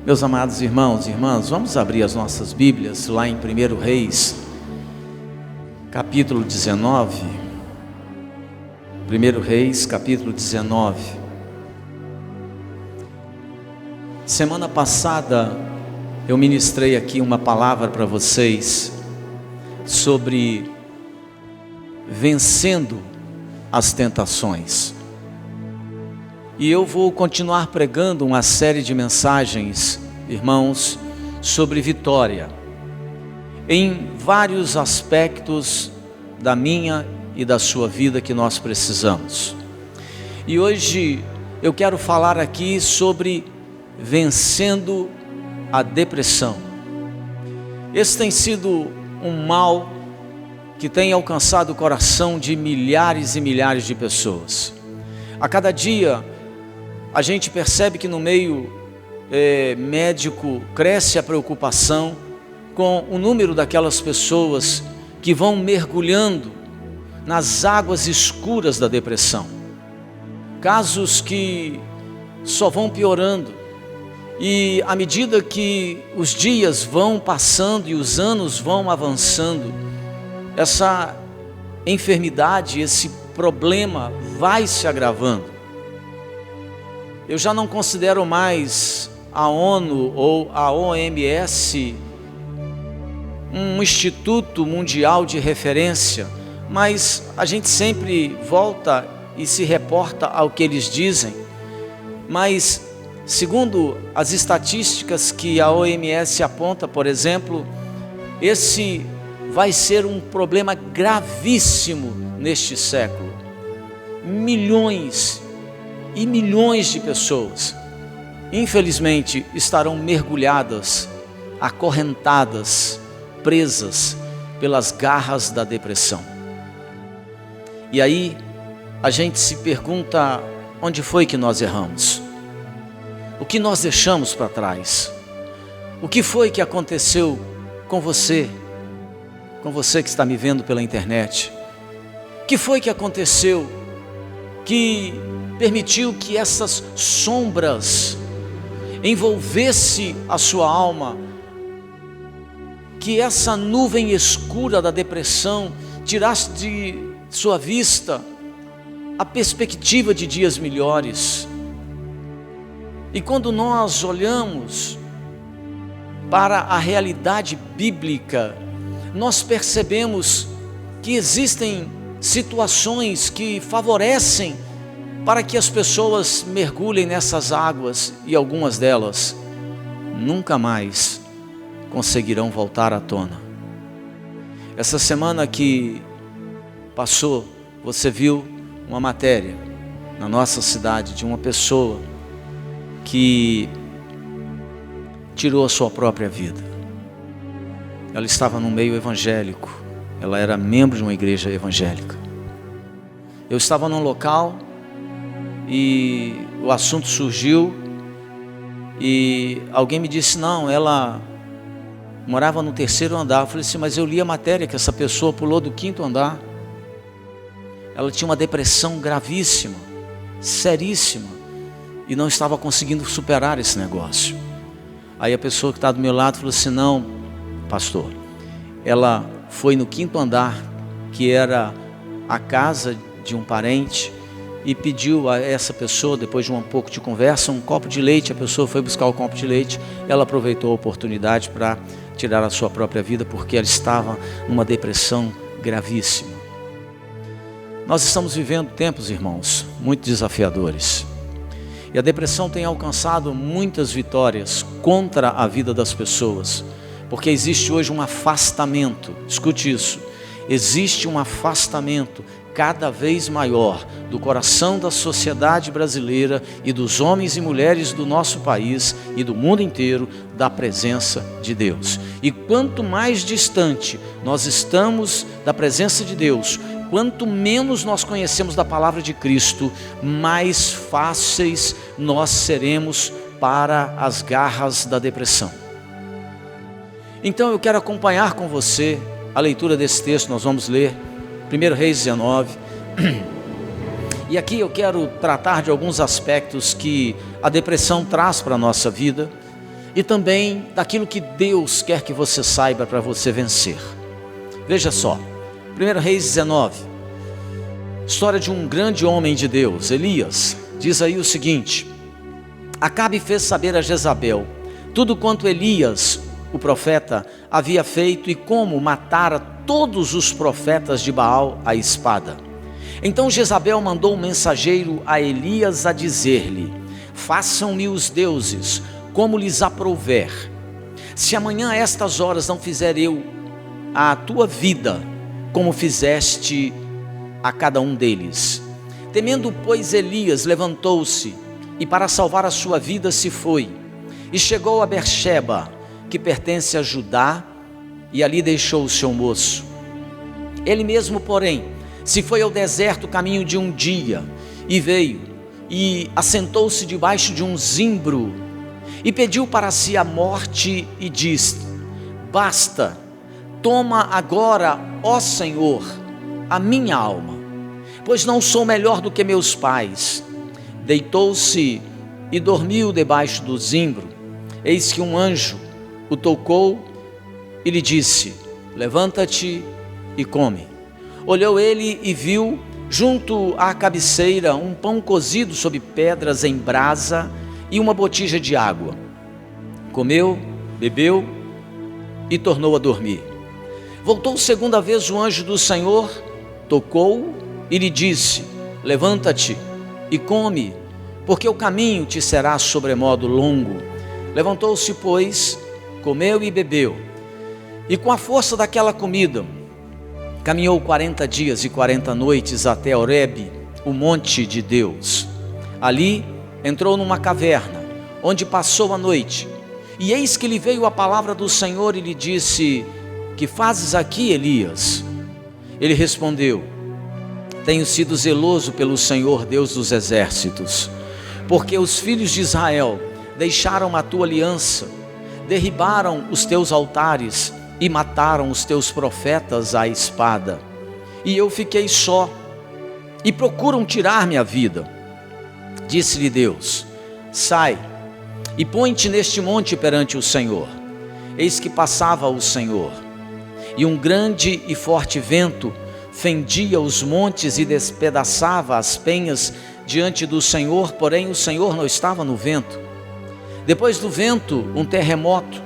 Meus amados irmãos e irmãs, vamos abrir as nossas Bíblias lá em 1 Reis, capítulo 19. 1 Reis, capítulo 19. Semana passada eu ministrei aqui uma palavra para vocês sobre vencendo as tentações. E eu vou continuar pregando uma série de mensagens, irmãos, sobre vitória, em vários aspectos da minha e da sua vida que nós precisamos. E hoje eu quero falar aqui sobre vencendo a depressão. Esse tem sido um mal que tem alcançado o coração de milhares e milhares de pessoas. A cada dia a gente percebe que no meio médico cresce a preocupação com o número daquelas pessoas que vão mergulhando nas águas escuras da depressão. Casos que só vão piorando, e à medida que os dias vão passando e os anos vão avançando, essa enfermidade, esse problema vai se agravando. Eu já não considero mais a ONU ou a OMS um instituto mundial de referência, mas a gente sempre volta e se reporta ao que eles dizem. Mas, segundo as estatísticas que a OMS aponta, por exemplo, esse vai ser um problema gravíssimo neste século. Milhões e milhões de pessoas, infelizmente, estarão mergulhadas, acorrentadas, presas pelas garras da depressão. E aí a gente se pergunta: onde foi que nós erramos? O que nós deixamos para trás? O que foi que aconteceu com você que está me vendo pela internet? O que foi que aconteceu que permitiu que essas sombras envolvesse a sua alma, que essa nuvem escura da depressão tirasse de sua vista a perspectiva de dias melhores? E quando nós olhamos para a realidade bíblica, nós percebemos que existem situações que favorecem para que as pessoas mergulhem nessas águas, e algumas delas nunca mais conseguirão voltar à tona. Essa semana que passou, você viu uma matéria na nossa cidade de uma pessoa que tirou a sua própria vida. Ela estava no meio evangélico, ela era membro de uma igreja evangélica. Eu estava num local e o assunto surgiu, e alguém me disse: não, ela morava no 3º andar. Eu falei assim: mas eu li a matéria que essa pessoa pulou do 5º andar. Ela tinha uma depressão gravíssima, seríssima, e não estava conseguindo superar esse negócio. Aí a pessoa que está do meu lado falou assim: não, pastor, ela foi no 5º andar, que era a casa de um parente, e pediu a essa pessoa, depois de um pouco de conversa, um copo de leite. A pessoa foi buscar o copo de leite. Ela aproveitou a oportunidade para tirar a sua própria vida, porque ela estava numa depressão gravíssima. Nós estamos vivendo tempos, irmãos, muito desafiadores, e a depressão tem alcançado muitas vitórias contra a vida das pessoas, porque existe hoje um afastamento. Escute isso: existe um afastamento cada vez maior do coração da sociedade brasileira e dos homens e mulheres do nosso país e do mundo inteiro da presença de Deus. E quanto mais distante nós estamos da presença de Deus, quanto menos nós conhecemos da palavra de Cristo, mais fáceis nós seremos para as garras da depressão. Então eu quero acompanhar com você a leitura desse texto. Nós vamos ler 1 Reis 19, e aqui eu quero tratar de alguns aspectos que a depressão traz para a nossa vida, e também daquilo que Deus quer que você saiba para você vencer. Veja só, 1 Reis 19, história de um grande homem de Deus, Elias. Diz aí o seguinte: Acabe fez saber a Jezabel tudo quanto Elias, o profeta, havia feito e como matara todos os profetas de Baal à espada. Então Jezabel mandou um mensageiro a Elias a dizer-lhe: Façam-me os deuses como lhes aprouver, se amanhã a estas horas não fizer eu a tua vida como fizeste a cada um deles. Temendo, pois, Elias levantou-se e para salvar a sua vida se foi, e chegou a Berseba, que pertence a Judá, e ali deixou o seu moço. Ele mesmo, porém, se foi ao deserto caminho de um dia, e veio, e assentou-se debaixo de um zimbro, e pediu para si a morte, e disse: Basta, toma agora, ó Senhor, a minha alma, pois não sou melhor do que meus pais. Deitou-se e dormiu debaixo do zimbro. Eis que um anjo o tocou e lhe disse: Levanta-te e come. Olhou ele e viu, junto à cabeceira, um pão cozido sobre pedras em brasa e uma botija de água. Comeu, bebeu e tornou a dormir. Voltou segunda vez o anjo do Senhor, tocou e lhe disse: Levanta-te e come, porque o caminho te será sobremodo longo. Levantou-se, pois, comeu e bebeu, e com a força daquela comida, caminhou 40 dias e 40 noites até Horebe, o monte de Deus. Ali entrou numa caverna, onde passou a noite. E eis que lhe veio a palavra do Senhor e lhe disse: Que fazes aqui, Elias? Ele respondeu: Tenho sido zeloso pelo Senhor Deus dos exércitos, porque os filhos de Israel deixaram a tua aliança, derribaram os teus altares e mataram os teus profetas à espada. E eu fiquei só, e procuram tirar-me a vida. Disse-lhe Deus: Sai e põe-te neste monte perante o Senhor. Eis que passava o Senhor, e um grande e forte vento fendia os montes e despedaçava as penhas diante do Senhor, porém o Senhor não estava no vento. Depois do vento, um terremoto,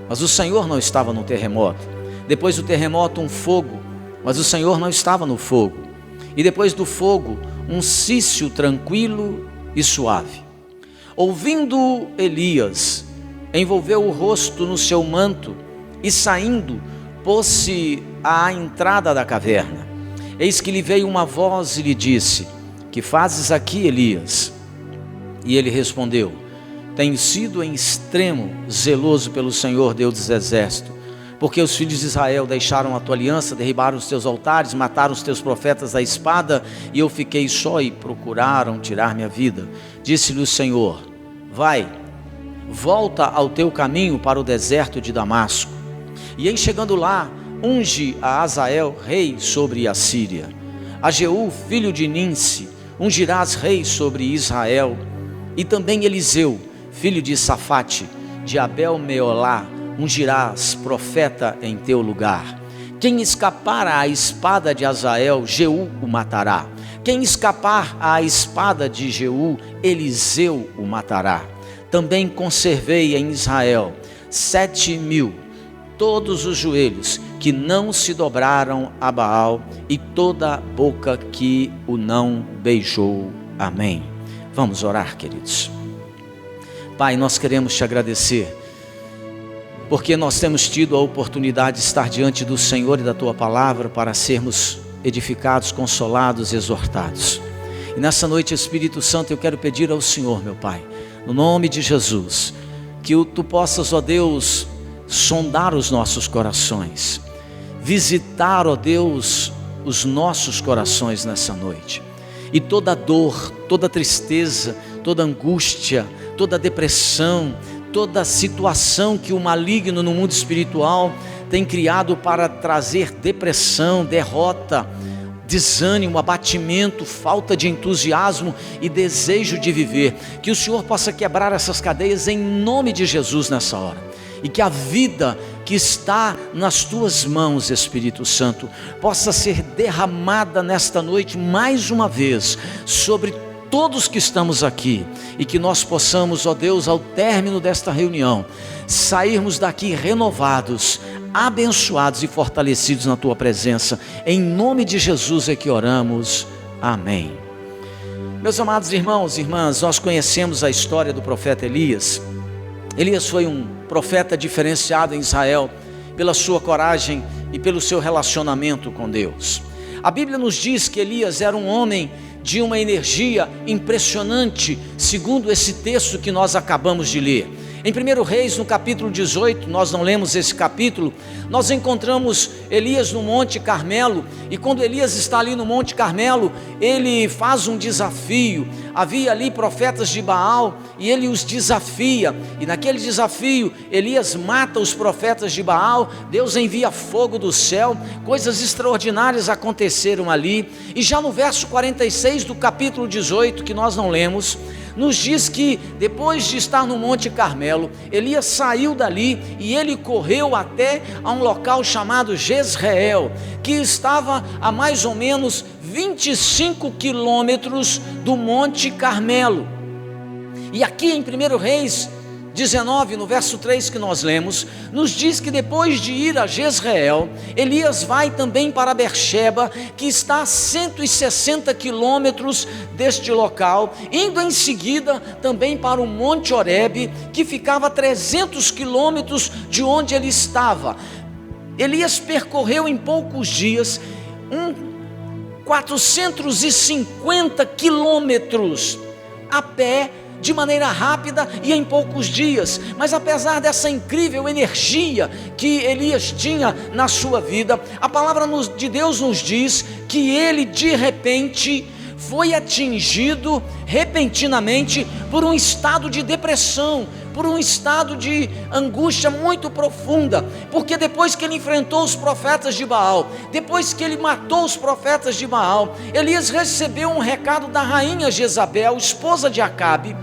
mas o Senhor não estava no terremoto. Depois do terremoto, um fogo, mas o Senhor não estava no fogo. E depois do fogo, um cício tranquilo e suave. Ouvindo Elias, envolveu o rosto no seu manto e saindo, pôs-se à entrada da caverna. Eis que lhe veio uma voz e lhe disse: Que fazes aqui, Elias? E ele respondeu: Tenho sido em extremo zeloso pelo Senhor Deus dos exércitos, porque os filhos de Israel deixaram a tua aliança, derribaram os teus altares, mataram os teus profetas à espada, e eu fiquei só e procuraram tirar minha vida. Disse-lhe o Senhor: Vai, volta ao teu caminho para o deserto de Damasco, e em chegando lá, unge a Azael rei sobre a Síria. A Jeú, filho de Ninsi, ungirás rei sobre Israel, e também Eliseu, filho de Safate, de Abel-Meolá, ungirás profeta em teu lugar. Quem escapar à espada de Azael, Jeú o matará. Quem escapar à espada de Jeú, Eliseu o matará. Também conservei em Israel 7.000, todos os joelhos que não se dobraram a Baal, e toda boca que o não beijou. Amém. Vamos orar, queridos. Pai, nós queremos te agradecer, porque nós temos tido a oportunidade de estar diante do Senhor e da tua palavra para sermos edificados, consolados e exortados. E nessa noite, Espírito Santo, eu quero pedir ao Senhor, meu Pai, no nome de Jesus, que tu possas, ó Deus, sondar os nossos corações, visitar, ó Deus, os nossos corações nessa noite, e toda dor, toda tristeza, toda angústia, toda depressão, toda situação que o maligno no mundo espiritual tem criado para trazer depressão, derrota, desânimo, abatimento, falta de entusiasmo e desejo de viver. Que o Senhor possa quebrar essas cadeias em nome de Jesus nessa hora. E que a vida que está nas tuas mãos, Espírito Santo, possa ser derramada nesta noite mais uma vez sobre todos que estamos aqui, e que nós possamos, ó Deus, ao término desta reunião, sairmos daqui renovados, abençoados e fortalecidos na tua presença. Em nome de Jesus é que oramos, amém. Meus amados irmãos e irmãs, nós conhecemos a história do profeta Elias. Elias foi um profeta diferenciado em Israel pela sua coragem e pelo seu relacionamento com Deus. A Bíblia nos diz que Elias era um homem de uma energia impressionante, segundo esse texto que nós acabamos de ler. Em 1 Reis, no capítulo 18, nós não lemos esse capítulo, nós encontramos Elias no Monte Carmelo, e quando Elias está ali no Monte Carmelo, ele faz um desafio. Havia ali profetas de Baal, e ele os desafia, e naquele desafio, Elias mata os profetas de Baal, Deus envia fogo do céu, coisas extraordinárias aconteceram ali, e já no verso 46 do capítulo 18, que nós não lemos, nos diz que depois de estar no Monte Carmelo, Elias saiu dali e ele correu até a um local chamado Jezreel, que estava a mais ou menos 25 quilômetros do Monte Carmelo. E aqui em 1 Reis 19, no verso 3 que nós lemos, nos diz que depois de ir a Jezreel, Elias vai também para Beersheba, que está a 160 quilômetros deste local, indo em seguida também para o Monte Horebe, que ficava a 300 quilômetros de onde ele estava. Elias percorreu em poucos dias 450 quilômetros a pé, de maneira rápida e em poucos dias. Mas apesar dessa incrível energia que Elias tinha na sua vida, a palavra de Deus nos diz que ele de repente foi atingido repentinamente por um estado de depressão, por um estado de angústia muito profunda, porque depois que ele enfrentou os profetas de Baal, depois que ele matou os profetas de Baal, Elias recebeu um recado da rainha Jezabel, esposa de Acabe.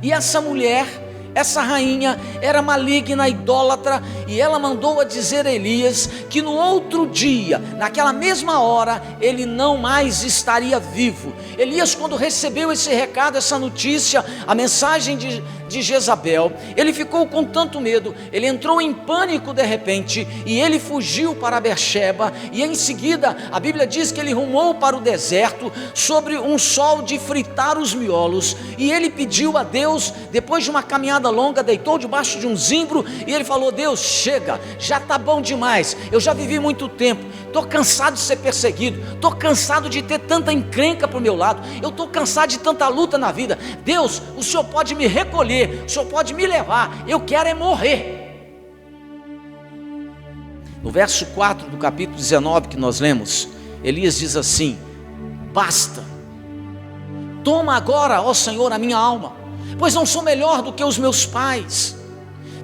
E essa mulher, essa rainha, era maligna, idólatra, e ela mandou a dizer a Elias que no outro dia, naquela mesma hora, ele não mais estaria vivo. Elias, quando recebeu esse recado, essa notícia, a mensagem de Jezabel, ele ficou com tanto medo, ele entrou em pânico de repente, e ele fugiu para Beersheba, e em seguida, a Bíblia diz que ele rumou para o deserto, sobre um sol de fritar os miolos, e ele pediu a Deus, depois de uma caminhada longa, deitou debaixo de um zimbro, e ele falou: Deus, chega, já está bom demais, eu já vivi muito tempo, estou cansado de ser perseguido, estou cansado de ter tanta encrenca para o meu lado, eu estou cansado de tanta luta na vida. Deus, o Senhor pode me recolher, o Senhor pode me levar, eu quero é morrer. No verso 4 do capítulo 19 que nós lemos, Elias diz assim: basta, toma agora, ó Senhor, a minha alma, pois não sou melhor do que os meus pais.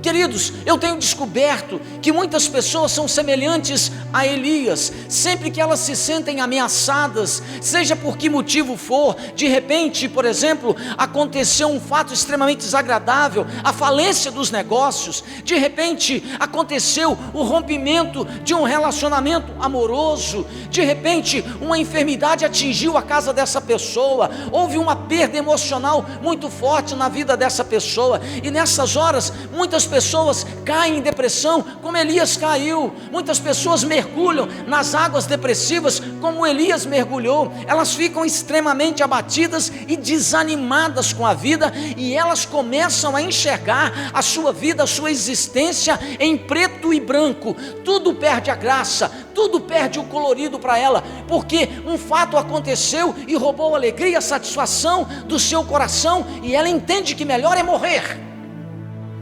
Queridos, eu tenho descoberto que muitas pessoas são semelhantes a Elias. Sempre que elas se sentem ameaçadas, seja por que motivo for, de repente, por exemplo, aconteceu um fato extremamente desagradável, a falência dos negócios, de repente aconteceu o rompimento de um relacionamento amoroso, de repente uma enfermidade atingiu a casa dessa pessoa, houve uma perda emocional muito forte na vida dessa pessoa, e nessas horas muitas pessoas caem em depressão, como Elias caiu. Muitas pessoas mergulham nas águas depressivas, como Elias mergulhou. Elas ficam extremamente abatidas e desanimadas com a vida, e elas começam a enxergar a sua vida, a sua existência em preto e branco. Tudo perde a graça, tudo perde o colorido para ela, porque um fato aconteceu e roubou a alegria, a satisfação do seu coração, e ela entende que melhor é morrer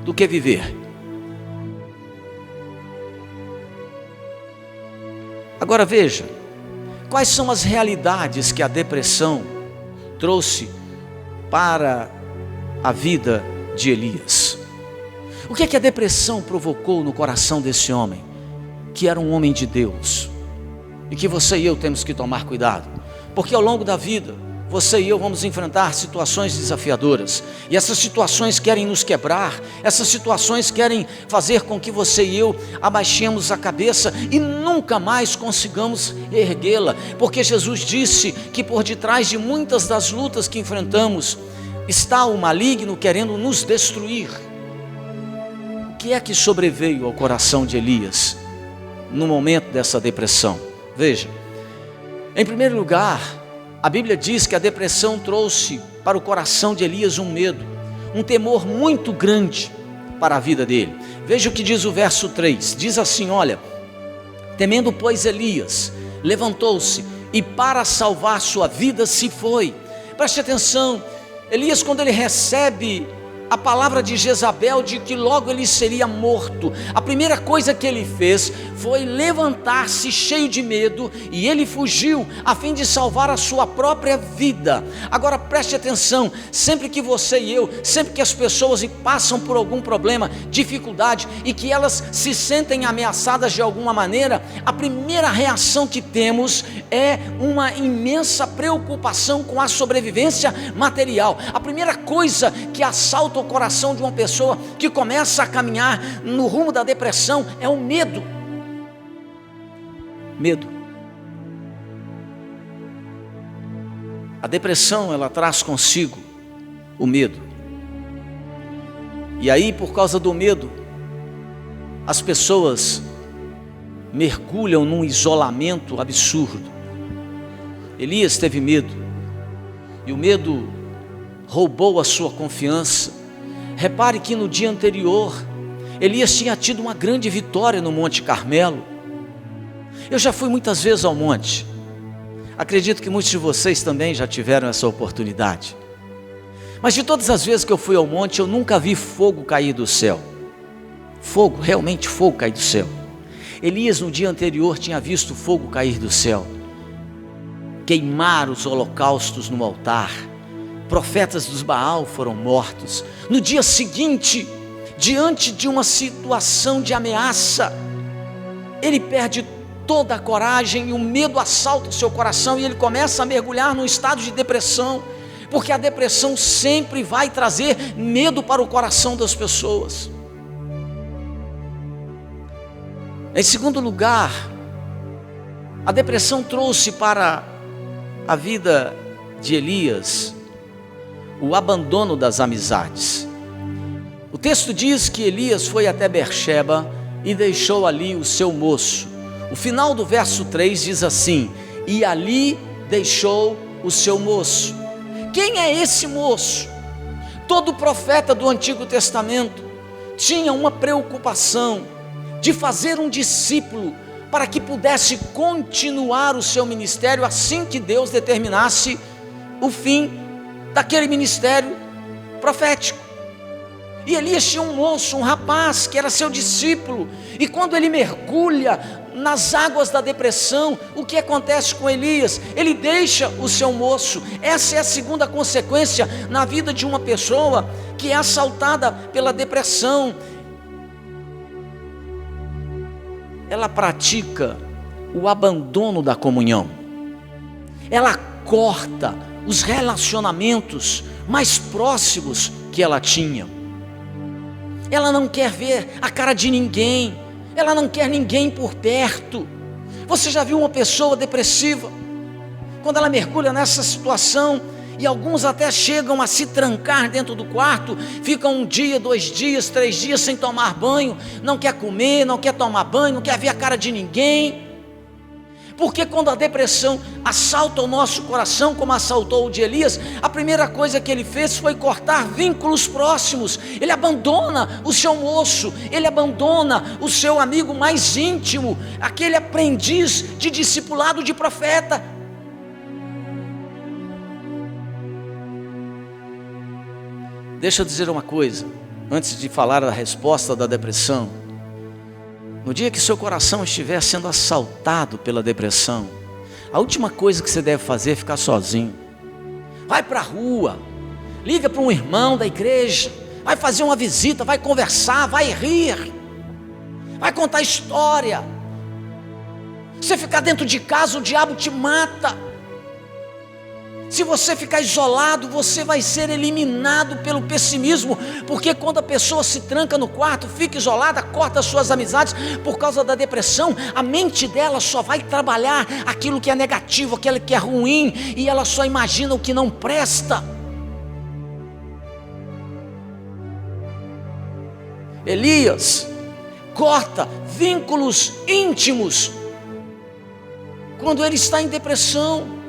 do que viver. Agora veja, quais são as realidades que a depressão trouxe para a vida de Elias. O que é que a depressão provocou no coração desse homem, que era um homem de Deus? e que você e eu temos que tomar cuidado, porque ao longo da vida, você e eu vamos enfrentar situações desafiadoras, e essas situações querem nos quebrar, essas situações querem fazer com que você e eu abaixemos a cabeça e nunca mais consigamos erguê-la, porque Jesus disse que por detrás de muitas das lutas que enfrentamos, está o maligno querendo nos destruir. O que é que sobreveio ao coração de Elias no momento dessa depressão? Veja, em primeiro lugar, a Bíblia diz que a depressão trouxe para o coração de Elias um medo, um temor muito grande para a vida dele. Veja o que diz o verso 3, diz assim, olha: temendo pois Elias, levantou-se e para salvar sua vida se foi. Preste atenção, Elias, quando ele recebe a palavra de Jezabel de que logo ele seria morto, a primeira coisa que ele fez foi levantar-se cheio de medo, e ele fugiu a fim de salvar a sua própria vida. Agora preste atenção, sempre que você e eu, sempre que as pessoas passam por algum problema, dificuldade, e que elas se sentem ameaçadas de alguma maneira, a primeira reação que temos é uma imensa preocupação com a sobrevivência material. A primeira coisa que assalta o coração de uma pessoa que começa a caminhar no rumo da depressão é o medo. Medo. A depressão, ela traz consigo o medo. E aí, por causa do medo, as pessoas mergulham num isolamento absurdo. Elias teve medo, e o medo roubou a sua confiança. Repare que no dia anterior, Elias tinha tido uma grande vitória no Monte Carmelo. Eu já fui muitas vezes ao monte, acredito que muitos de vocês também já tiveram essa oportunidade, mas de todas as vezes que eu fui ao monte, eu nunca vi fogo cair do céu. Fogo, realmente fogo cair do céu. Elias no dia anterior tinha visto fogo cair do céu, queimar os holocaustos no altar. Profetas dos Baal foram mortos. No dia seguinte, diante de uma situação de ameaça, ele perde toda a coragem e o medo assalta o seu coração, e ele começa a mergulhar num estado de depressão, porque a depressão sempre vai trazer medo para o coração das pessoas. Em segundo lugar, a depressão trouxe para a vida de Elias o abandono das amizades. O texto diz que Elias foi até Berseba e deixou ali o seu moço. O final do verso 3 diz assim: e ali deixou o seu moço. Quem é esse moço? Todo profeta do Antigo Testamento tinha uma preocupação de fazer um discípulo para que pudesse continuar o seu ministério assim que Deus determinasse o fim daquele ministério profético. E Elias tinha um moço, um rapaz que era seu discípulo, e quando ele mergulha nas águas da depressão, o que acontece com Elias? Ele deixa o seu moço. Essa é a segunda consequência na vida de uma pessoa que é assaltada pela depressão. Ela pratica o abandono da comunhão, ela corta os relacionamentos mais próximos que ela tinha. Ela não quer ver a cara de ninguém, ela não quer ninguém por perto. Você já viu uma pessoa depressiva? Quando ela mergulha nessa situação, e alguns até chegam a se trancar dentro do quarto, ficam 1 dia, 2 dias, 3 dias sem tomar banho, não quer comer, não quer tomar banho, não quer ver a cara de ninguém. Porque quando a depressão assalta o nosso coração, como assaltou o de Elias, a primeira coisa que ele fez foi cortar vínculos próximos. Ele abandona o seu moço, ele abandona o seu amigo mais íntimo, aquele aprendiz de discipulado de profeta. Deixa eu dizer uma coisa, antes de falar da resposta da depressão. No dia que seu coração estiver sendo assaltado pela depressão, a última coisa que você deve fazer é ficar sozinho. Vai para a rua, liga para um irmão da igreja, vai fazer uma visita, vai conversar, vai rir, vai contar história. Você ficar dentro de casa, o diabo te mata. Se você ficar isolado, você vai ser eliminado pelo pessimismo, porque quando a pessoa se tranca no quarto, fica isolada, corta suas amizades por causa da depressão, a mente dela só vai trabalhar aquilo que é negativo, aquilo que é ruim, e ela só imagina o que não presta. Elias corta vínculos íntimos quando ele está em depressão.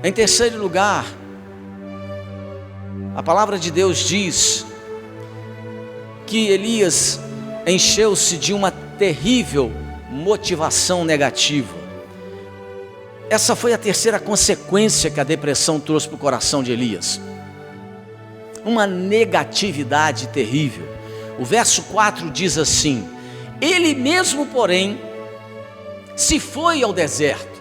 Em terceiro lugar, a palavra de Deus diz que Elias encheu-se de uma terrível motivação negativa. Essa foi a terceira consequência que a depressão trouxe para o coração de Elias. Uma negatividade terrível. O verso 4 diz assim: ele mesmo, porém, se foi ao deserto.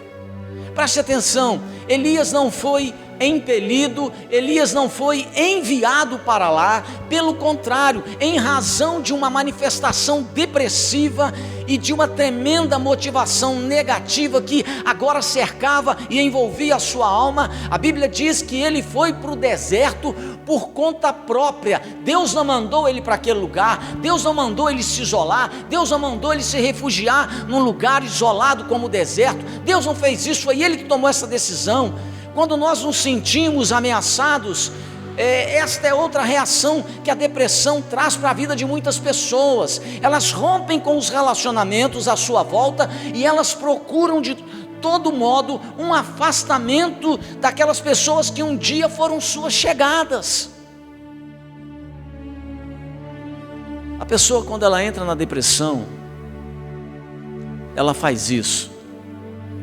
Preste atenção, Elias não foi impelido, Elias não foi enviado para lá, pelo contrário, em razão de uma manifestação depressiva e de uma tremenda motivação negativa que agora cercava e envolvia a sua alma, a Bíblia diz que ele foi para o deserto por conta própria. Deus não mandou ele para aquele lugar, Deus não mandou ele se isolar, Deus não mandou ele se refugiar num lugar isolado como o deserto. Deus não fez isso, foi ele que tomou essa decisão. Quando nós nos sentimos ameaçados, esta é outra reação que a depressão traz para a vida de muitas pessoas. Elas rompem com os relacionamentos à sua volta e elas procuram de todo modo um afastamento daquelas pessoas que um dia foram suas chegadas. A pessoa, quando ela entra na depressão, ela faz isso.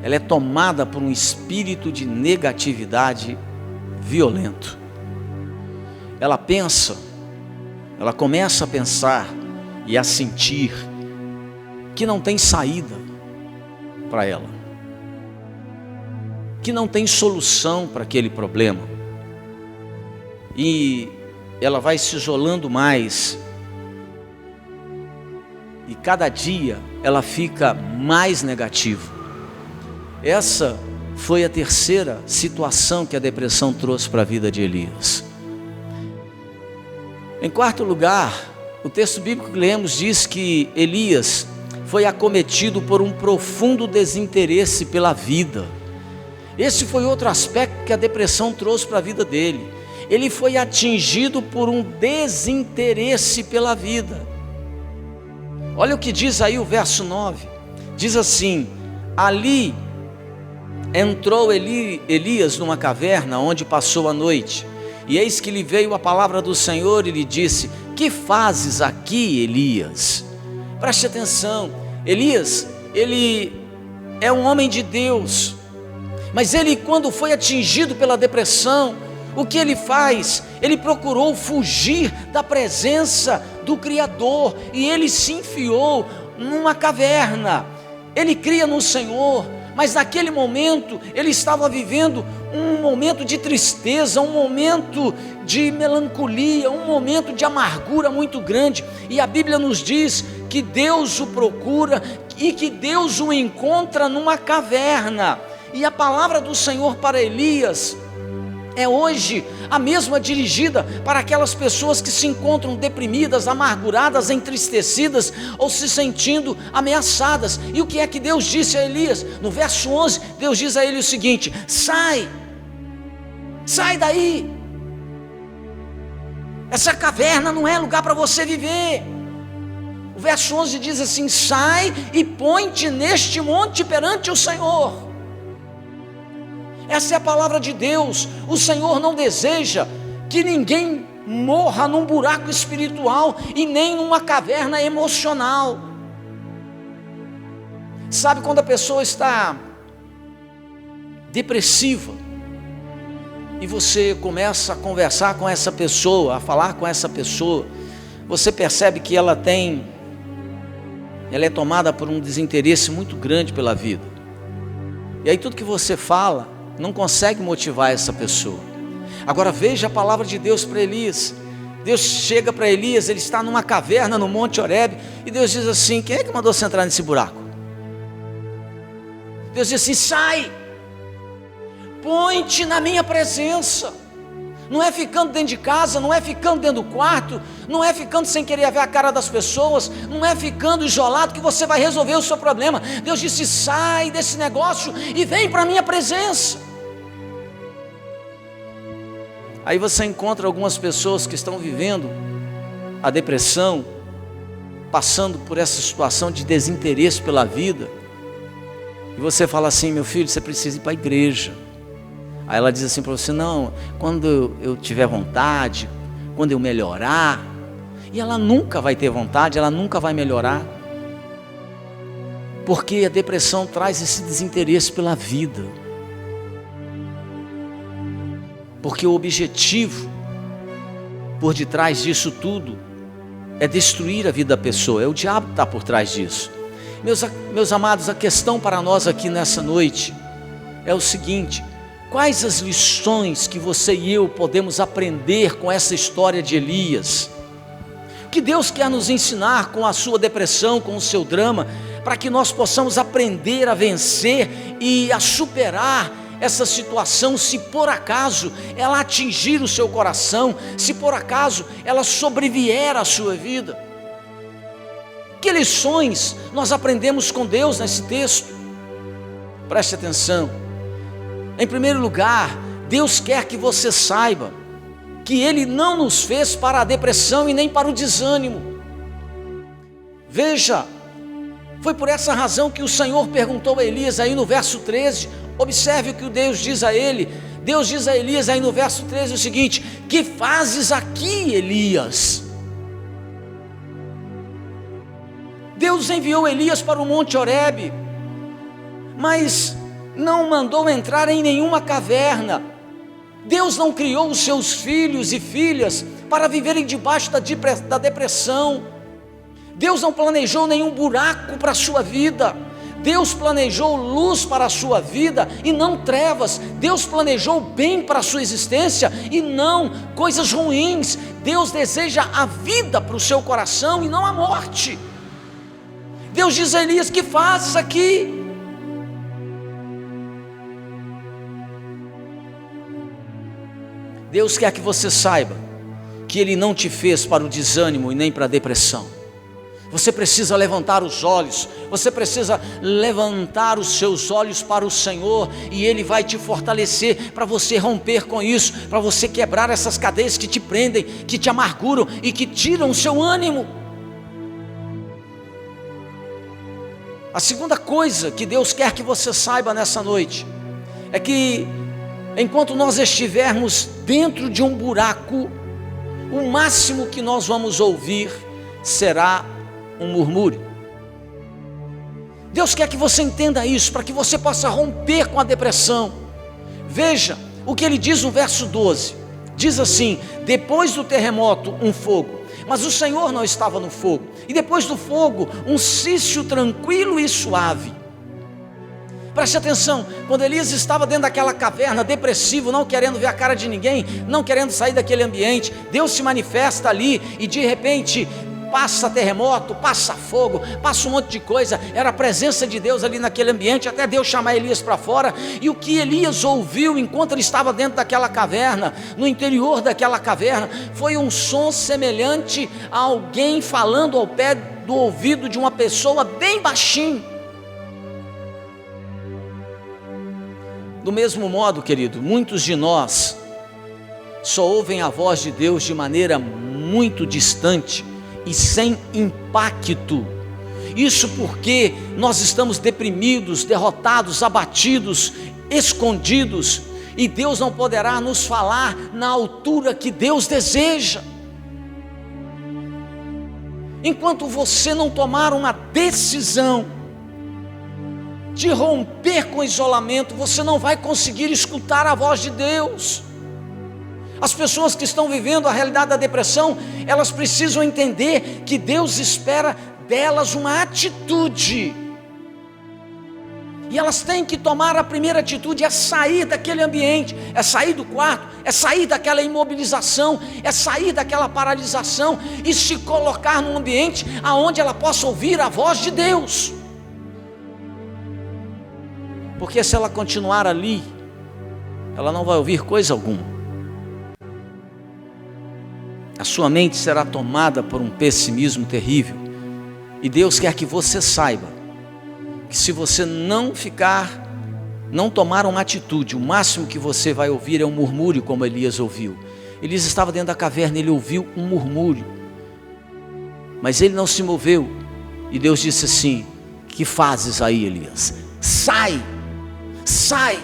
Ela é tomada por um espírito de negatividade violento. Ela pensa, ela começa a pensar e a sentir que não tem saída para ela, que não tem solução para aquele problema, e ela vai se isolando mais, e cada dia ela fica mais negativa. Essa foi a terceira situação que a depressão trouxe para a vida de Elias. Em quarto lugar, o texto bíblico que lemos diz que Elias foi acometido por um profundo desinteresse pela vida. Esse foi outro aspecto que a depressão trouxe para a vida dele. Ele foi atingido por um desinteresse pela vida. Olha o que diz aí o verso 9. Diz assim: ali entrou Elias numa caverna onde passou a noite, e eis que lhe veio a palavra do Senhor e lhe disse: que fazes aqui, Elias? Preste atenção, Elias, ele é um homem de Deus, mas ele, quando foi atingido pela depressão, o que ele faz? Ele procurou fugir da presença do Criador, e ele se enfiou numa caverna. Ele cria no Senhor, mas naquele momento ele estava vivendo um momento de tristeza, um momento de melancolia, um momento de amargura muito grande. E a Bíblia nos diz que Deus o procura e que Deus o encontra numa caverna. E a palavra do Senhor para Elias é hoje a mesma dirigida para aquelas pessoas que se encontram deprimidas, amarguradas, entristecidas ou se sentindo ameaçadas. E o que é que Deus disse a Elias? No verso 11, Deus diz a ele o seguinte: sai daí, essa caverna não é lugar para você viver. O verso 11 diz assim: sai e põe-te neste monte perante o Senhor. Essa é a palavra de Deus. O Senhor não deseja que ninguém morra num buraco espiritual e nem numa caverna emocional. Sabe quando a pessoa está depressiva e você começa a conversar com essa pessoa, a falar com essa pessoa, você percebe que ela é tomada por um desinteresse muito grande pela vida. E aí tudo que você fala não consegue motivar essa pessoa. Agora veja a palavra de Deus para Elias. Deus chega para Elias, ele está numa caverna no Monte Horebe, e Deus diz assim: quem é que mandou você entrar nesse buraco? Deus diz assim: sai, põe-te na minha presença. Não é ficando dentro de casa, não é ficando dentro do quarto, não é ficando sem querer ver a cara das pessoas, não é ficando isolado que você vai resolver o seu problema. Deus disse: sai desse negócio e vem para a minha presença. Aí você encontra algumas pessoas que estão vivendo a depressão, passando por essa situação de desinteresse pela vida, e você fala assim: meu filho, você precisa ir para a igreja. Aí ela diz assim para você: não, quando eu tiver vontade, quando eu melhorar. E ela nunca vai ter vontade, ela nunca vai melhorar, porque a depressão traz esse desinteresse pela vida. Porque o objetivo por detrás disso tudo é destruir a vida da pessoa, é o diabo que está por trás disso. Meus amados, a questão para nós aqui nessa noite é o seguinte: quais as lições que você e eu podemos aprender com essa história de Elias? O que Deus quer nos ensinar com a sua depressão, com o seu drama, para que nós possamos aprender a vencer e a superar essa situação, se por acaso ela atingir o seu coração, se por acaso ela sobrevier à sua vida? Que lições nós aprendemos com Deus nesse texto? Preste atenção. Em primeiro lugar, Deus quer que você saiba que Ele não nos fez para a depressão e nem para o desânimo. Veja, foi por essa razão que o Senhor perguntou a Elias aí no verso 13, observe o que Deus diz a ele. Deus diz a Elias aí no verso 13 o seguinte: que fazes aqui, Elias? Deus enviou Elias para o Monte Horebe, mas não mandou entrar em nenhuma caverna. Deus não criou os seus filhos e filhas para viverem debaixo da depressão. Deus não planejou nenhum buraco para a sua vida. Deus planejou luz para a sua vida e não trevas. Deus planejou bem para a sua existência e não coisas ruins. Deus deseja a vida para o seu coração e não a morte. Deus diz a Elias: que fazes aqui? Deus quer que você saiba que Ele não te fez para o desânimo e nem para a depressão. Você precisa levantar os olhos, você precisa levantar os seus olhos para o Senhor, e Ele vai te fortalecer para você romper com isso, para você quebrar essas cadeias que te prendem, que te amarguram e que tiram o seu ânimo. A segunda coisa que Deus quer que você saiba nessa noite é que enquanto nós estivermos dentro de um buraco, o máximo que nós vamos ouvir será um murmúrio. Deus quer que você entenda isso, para que você possa romper com a depressão. Veja o que ele diz no verso 12, diz assim: depois do terremoto um fogo, mas o Senhor não estava no fogo, e depois do fogo um cício tranquilo e suave. Preste atenção, quando Elias estava dentro daquela caverna, depressivo, não querendo ver a cara de ninguém, não querendo sair daquele ambiente, Deus se manifesta ali e de repente passa terremoto, passa fogo, passa um monte de coisa. Era a presença de Deus ali naquele ambiente, até Deus chamar Elias para fora. E o que Elias ouviu enquanto ele estava dentro daquela caverna, no interior daquela caverna, foi um som semelhante a alguém falando ao pé do ouvido de uma pessoa bem baixinho. Do mesmo modo, querido, muitos de nós só ouvem a voz de Deus de maneira muito distante e sem impacto. Isso porque nós estamos deprimidos, derrotados, abatidos, escondidos, e Deus não poderá nos falar na altura que Deus deseja. Enquanto você não tomar uma decisão de romper com o isolamento, você não vai conseguir escutar a voz de Deus. As pessoas que estão vivendo a realidade da depressão, elas precisam entender que Deus espera delas uma atitude. E elas têm que tomar a primeira atitude, é sair daquele ambiente, é sair do quarto, é sair daquela imobilização, é sair daquela paralisação e se colocar num ambiente aonde ela possa ouvir a voz de Deus. Porque se ela continuar ali, ela não vai ouvir coisa alguma. A sua mente será tomada por um pessimismo terrível. E Deus quer que você saiba que se você não tomar uma atitude, o máximo que você vai ouvir é um murmúrio, como Elias ouviu. Elias estava dentro da caverna, ele ouviu um murmúrio, mas ele não se moveu. E Deus disse assim: que fazes aí, Elias? Sai, sai.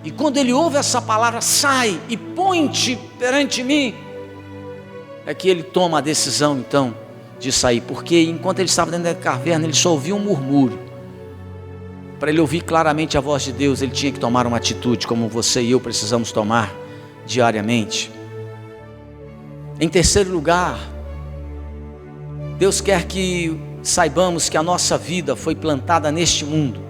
E quando ele ouve essa palavra, sai e põe-te perante mim, é que ele toma a decisão então de sair, porque enquanto ele estava dentro da caverna, ele só ouvia um murmúrio. Para ele ouvir claramente a voz de Deus, ele tinha que tomar uma atitude, como você e eu precisamos tomar diariamente. Em terceiro lugar, Deus quer que saibamos que a nossa vida foi plantada neste mundo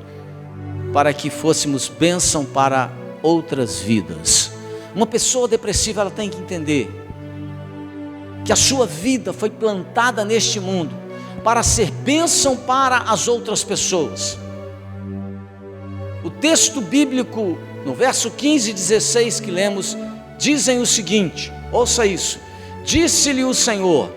para que fôssemos bênção para outras vidas. Uma pessoa depressiva, ela tem que entender que a sua vida foi plantada neste mundo para ser bênção para as outras pessoas. O texto bíblico, no verso 15 e 16 que lemos, dizem o seguinte, ouça isso: disse-lhe o Senhor,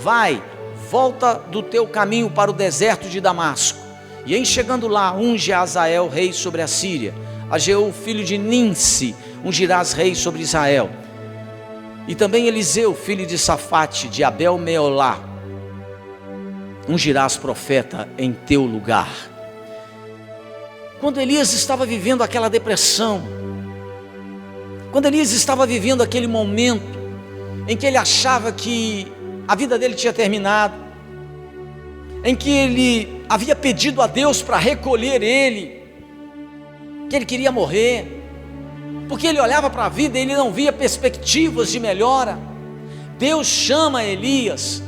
vai, volta do teu caminho para o deserto de Damasco, e em chegando lá, unge a Azael rei sobre a Síria, a Jeú filho de Ninsi, ungirás rei sobre Israel, e também Eliseu filho de Safate, de Abel-Meolá, ungirás profeta em teu lugar. Quando Elias estava vivendo aquela depressão, quando Elias estava vivendo aquele momento em que ele achava que a vida dele tinha terminado, em que ele havia pedido a Deus para recolher ele, que ele queria morrer, porque ele olhava para a vida e ele não via perspectivas de melhora, Deus chama Elias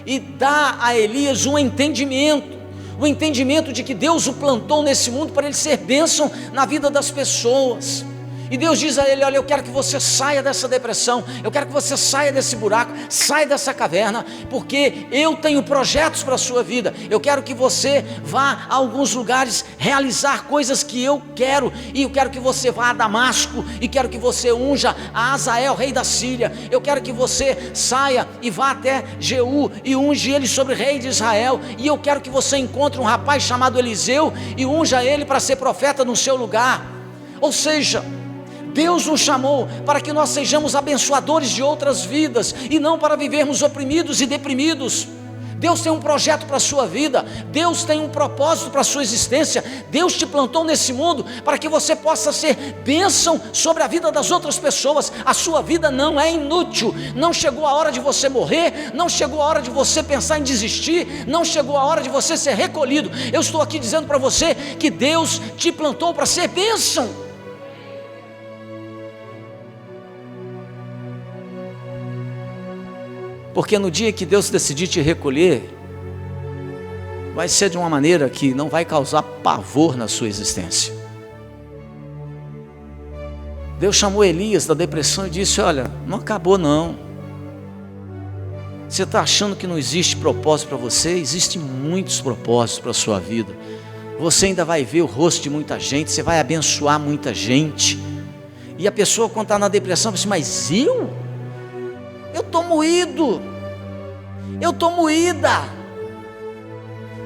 e dá a Elias um entendimento, o entendimento de que Deus o plantou nesse mundo para ele ser bênção na vida das pessoas. E Deus diz a ele: olha, eu quero que você saia dessa depressão, eu quero que você saia desse buraco, saia dessa caverna, porque eu tenho projetos para a sua vida. Eu quero que você vá a alguns lugares realizar coisas que eu quero, e eu quero que você vá a Damasco, e quero que você unja a Azael, rei da Síria. Eu quero que você saia e vá até Jeú e unge ele sobre rei de Israel, e eu quero que você encontre um rapaz chamado Eliseu e unja ele para ser profeta no seu lugar. Ou seja, Deus nos chamou para que nós sejamos abençoadores de outras vidas, e não para vivermos oprimidos e deprimidos. Deus tem um projeto para a sua vida, Deus tem um propósito para a sua existência. Deus te plantou nesse mundo para que você possa ser bênção sobre a vida das outras pessoas. A sua vida não é inútil, não chegou a hora de você morrer, não chegou a hora de você pensar em desistir, não chegou a hora de você ser recolhido. Eu estou aqui dizendo para você que Deus te plantou para ser bênção. Porque no dia que Deus decidir te recolher, vai ser de uma maneira que não vai causar pavor na sua existência. Deus chamou Elias da depressão e disse: olha, não acabou não. Você está achando que não existe propósito para você? Existem muitos propósitos para a sua vida. Você ainda vai ver o rosto de muita gente, você vai abençoar muita gente. E a pessoa, quando está na depressão, diz: mas eu estou moído, eu estou moída,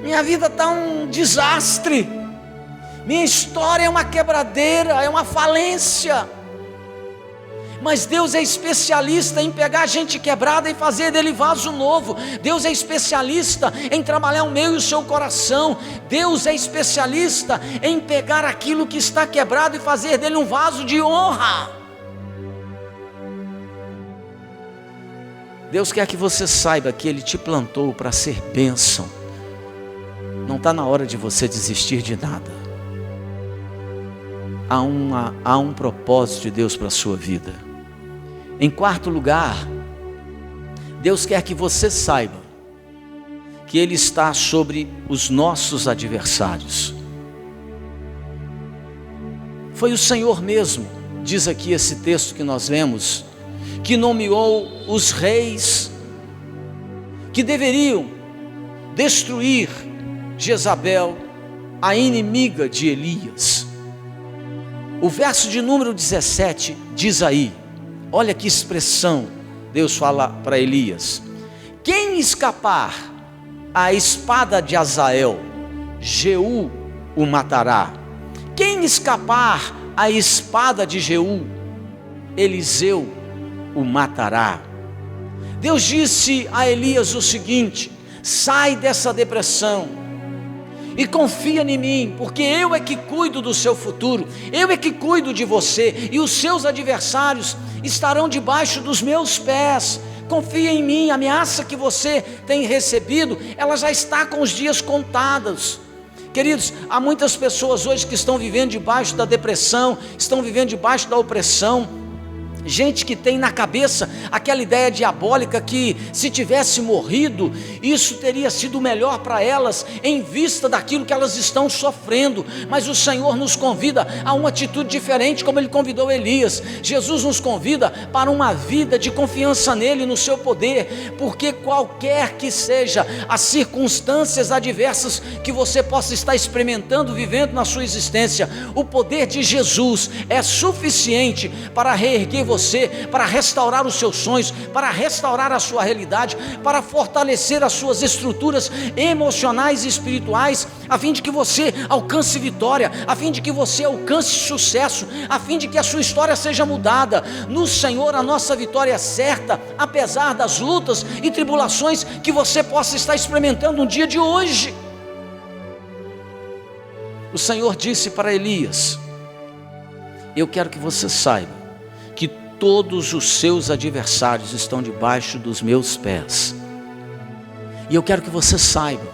minha vida está um desastre, minha história é uma quebradeira, é uma falência. Mas Deus é especialista em pegar gente quebrada e fazer dele vaso novo. Deus é especialista em trabalhar o meu e o seu coração. Deus é especialista em pegar aquilo que está quebrado e fazer dele um vaso de honra. Deus quer que você saiba que Ele te plantou para ser bênção. Não está na hora de você desistir de nada. Há um propósito de Deus para a sua vida. Em quarto lugar, Deus quer que você saiba que Ele está sobre os nossos adversários. Foi o Senhor mesmo, diz aqui esse texto que nós lemos, que nomeou os reis que deveriam destruir Jezabel, a inimiga de Elias. O verso de número 17 diz aí, olha que expressão Deus fala para Elias: quem escapar à espada de Azael, Jeú o matará. Quem escapar à espada de Jeú, Eliseu o matará. Deus disse a Elias o seguinte: sai dessa depressão e confia em mim, porque eu é que cuido do seu futuro, eu é que cuido de você, e os seus adversários estarão debaixo dos meus pés. Confia em mim. A ameaça que você tem recebido, ela já está com os dias contados. Queridos, há muitas pessoas hoje que estão vivendo debaixo da depressão, estão vivendo debaixo da opressão. Gente que tem na cabeça aquela ideia diabólica que se tivesse morrido, isso teria sido melhor para elas, em vista daquilo que elas estão sofrendo. Mas o Senhor nos convida a uma atitude diferente, como Ele convidou Elias. Jesus nos convida para uma vida de confiança nele, no seu poder, porque qualquer que seja as circunstâncias adversas que você possa estar experimentando, vivendo na sua existência, o poder de Jesus é suficiente para reerguer você, para restaurar os seus sonhos, para restaurar a sua realidade, para fortalecer as suas estruturas emocionais e espirituais, a fim de que você alcance vitória, a fim de que você alcance sucesso, a fim de que a sua história seja mudada. No Senhor a nossa vitória é certa, apesar das lutas e tribulações que você possa estar experimentando no dia de hoje. O Senhor disse para Elias: eu quero que você saiba que todos os seus adversários estão debaixo dos meus pés. E eu quero que você saiba,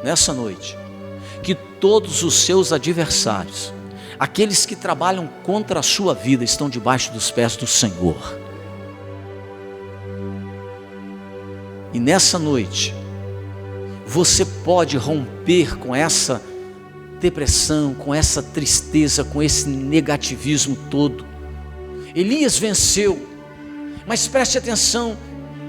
nessa noite, que todos os seus adversários, aqueles que trabalham contra a sua vida, estão debaixo dos pés do Senhor. E nessa noite, você pode romper com essa depressão, com essa tristeza, com esse negativismo todo. Elias venceu, mas preste atenção,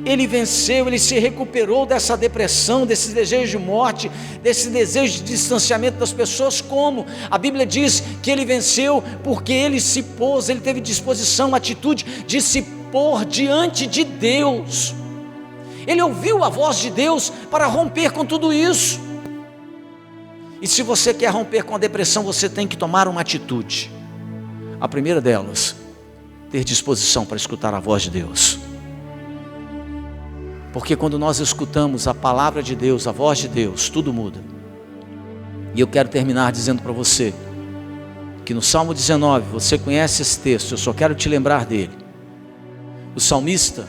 ele venceu, ele se recuperou dessa depressão, desse desejo de morte, desse desejo de distanciamento das pessoas. Como? A Bíblia diz que ele venceu porque ele se pôs, ele teve disposição, atitude de se pôr diante de Deus. Ele ouviu a voz de Deus para romper com tudo isso. E se você quer romper com a depressão, você tem que tomar uma atitude. A primeira delas, ter disposição para escutar a voz de Deus. Porque quando nós escutamos a palavra de Deus, a voz de Deus, tudo muda. E eu quero terminar dizendo para você que no Salmo 19, você conhece esse texto, eu só quero te lembrar dele. O salmista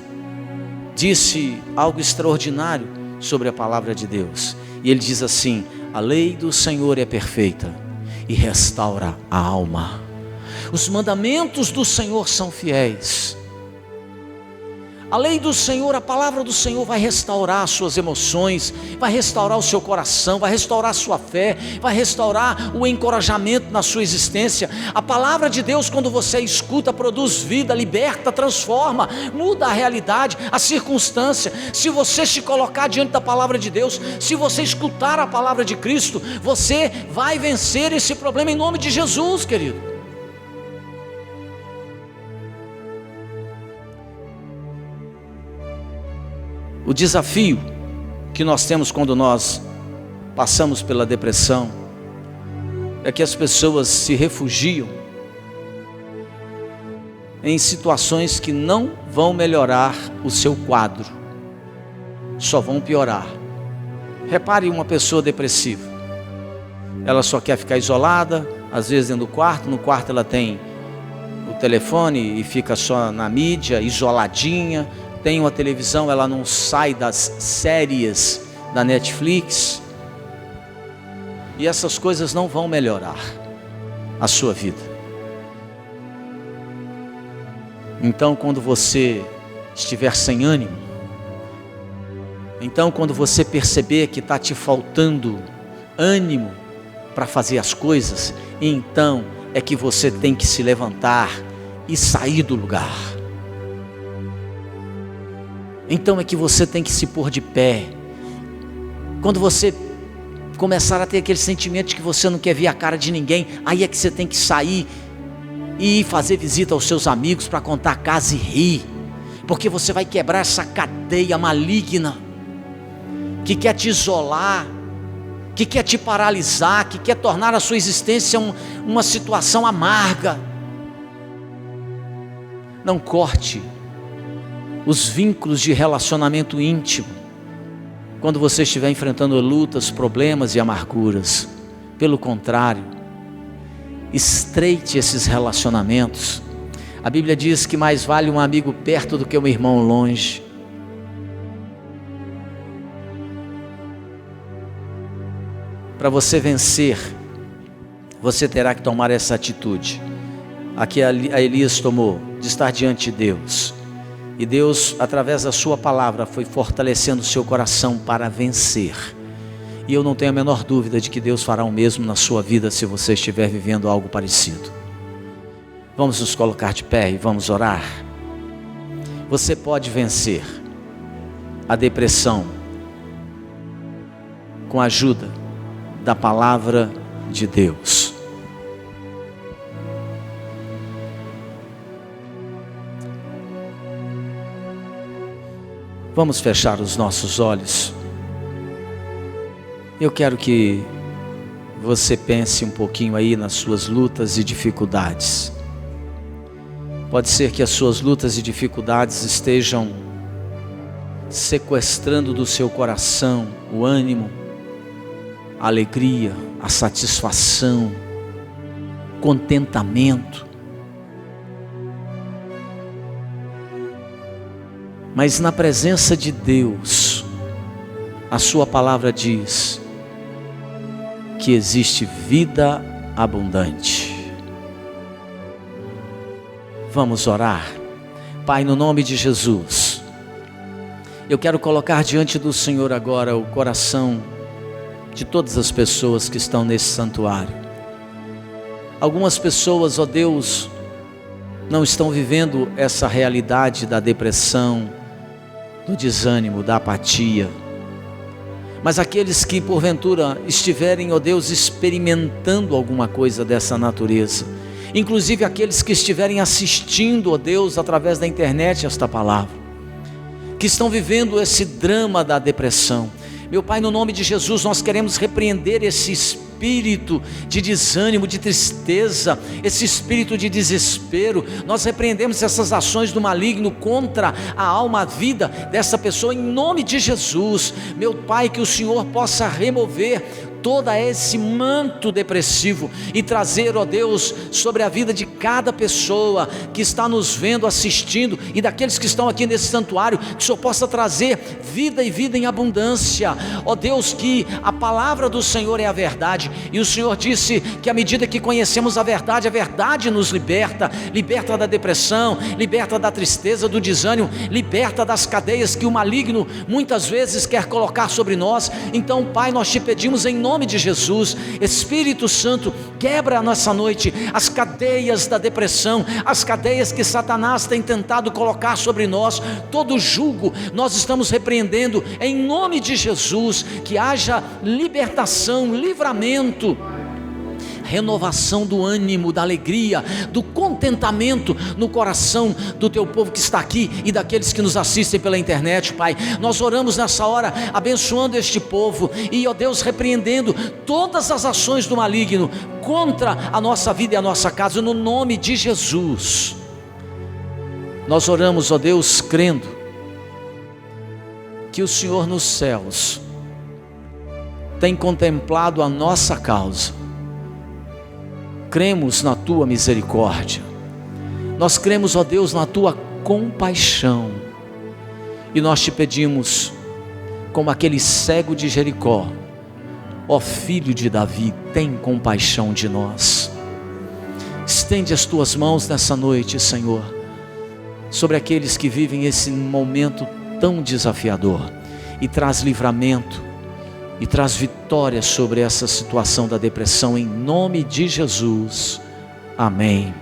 disse algo extraordinário sobre a palavra de Deus. E ele diz assim: a lei do Senhor é perfeita e restaura a alma. Os mandamentos do Senhor são fiéis. A lei do Senhor, a palavra do Senhor vai restaurar as suas emoções, vai restaurar o seu coração, vai restaurar a sua fé, vai restaurar o encorajamento na sua existência. A palavra de Deus, quando você escuta, produz vida, liberta, transforma, muda a realidade, a circunstância. Se você se colocar diante da palavra de Deus, se você escutar a palavra de Cristo, você vai vencer esse problema em nome de Jesus, querido. O desafio que nós temos quando nós passamos pela depressão é que as pessoas se refugiam em situações que não vão melhorar o seu quadro, só vão piorar. Repare uma pessoa depressiva, ela só quer ficar isolada, às vezes dentro do quarto, no quarto ela tem o telefone e fica só na mídia, isoladinha. Tem uma televisão, ela não sai das séries da Netflix. E essas coisas não vão melhorar a sua vida. Então, quando você estiver sem ânimo, então quando você perceber que está te faltando ânimo para fazer as coisas, então é que você tem que se levantar e sair do lugar. Então é que você tem que se pôr de pé. Quando você começar a ter aquele sentimento de que você não quer ver a cara de ninguém, aí é que você tem que sair e ir fazer visita aos seus amigos para contar a casa e rir, porque você vai quebrar essa cadeia maligna que quer te isolar, que quer te paralisar, que quer tornar a sua existência uma situação amarga. Não corte os vínculos de relacionamento íntimo quando você estiver enfrentando lutas, problemas e amarguras. Pelo contrário, estreite esses relacionamentos. A Bíblia diz que mais vale um amigo perto do que um irmão longe. Para você vencer, você terá que tomar essa atitude, a que a Elias tomou, de estar diante de Deus. E Deus, através da sua palavra, foi fortalecendo o seu coração para vencer. E eu não tenho a menor dúvida de que Deus fará o mesmo na sua vida, se você estiver vivendo algo parecido. Vamos nos colocar de pé e vamos orar. Você pode vencer a depressão com a ajuda da palavra de Deus. Vamos fechar os nossos olhos. Eu quero que você pense um pouquinho aí nas suas lutas e dificuldades. Pode ser que as suas lutas e dificuldades estejam sequestrando do seu coração o ânimo, a alegria, a satisfação, contentamento. Mas na presença de Deus, a sua palavra diz que existe vida abundante. Vamos orar. Pai, no nome de Jesus, eu quero colocar diante do Senhor agora o coração de todas as pessoas que estão nesse santuário. Algumas pessoas, ó Deus, não estão vivendo essa realidade da depressão, do desânimo, da apatia. Mas aqueles que porventura estiverem, ó Deus, experimentando alguma coisa dessa natureza, inclusive aqueles que estiverem assistindo, ó Deus, através da internet esta palavra, que estão vivendo esse drama da depressão, meu Pai, no nome de Jesus, nós queremos repreender esse espírito de desânimo, de tristeza, esse espírito de desespero. Nós repreendemos essas ações do maligno contra a alma, a vida dessa pessoa, em nome de Jesus. Meu Pai, que o Senhor possa remover todo esse manto depressivo e trazer, ó Deus, sobre a vida de cada pessoa que está nos vendo, assistindo, e daqueles que estão aqui nesse santuário, que o Senhor possa trazer vida e vida em abundância. Ó Deus, que a palavra do Senhor é a verdade, e o Senhor disse que à medida que conhecemos a verdade nos liberta, liberta da depressão, liberta da tristeza, do desânimo, liberta das cadeias que o maligno muitas vezes quer colocar sobre nós. Então, Pai, nós te pedimos em nome de Jesus, Espírito Santo, quebra nessa noite as cadeias da depressão, as cadeias que Satanás tem tentado colocar sobre nós, todo jugo nós estamos repreendendo em nome de Jesus. Que haja libertação, livramento, renovação do ânimo, da alegria, do contentamento no coração do teu povo que está aqui e daqueles que nos assistem pela internet, Pai. Nós oramos nessa hora, abençoando este povo e, ó Deus, repreendendo todas as ações do maligno contra a nossa vida e a nossa casa, no nome de Jesus. Nós oramos, ó Deus, crendo que o Senhor nos céus tem contemplado a nossa causa. Cremos na tua misericórdia, nós cremos, ó Deus, na tua compaixão, e nós te pedimos, como aquele cego de Jericó, ó Filho de Davi, tem compaixão de nós. Estende as tuas mãos nessa noite, Senhor, sobre aqueles que vivem esse momento tão desafiador, e traz livramento, e traz vitória sobre essa situação da depressão, em nome de Jesus. Amém.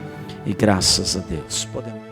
E graças a Deus. Podemos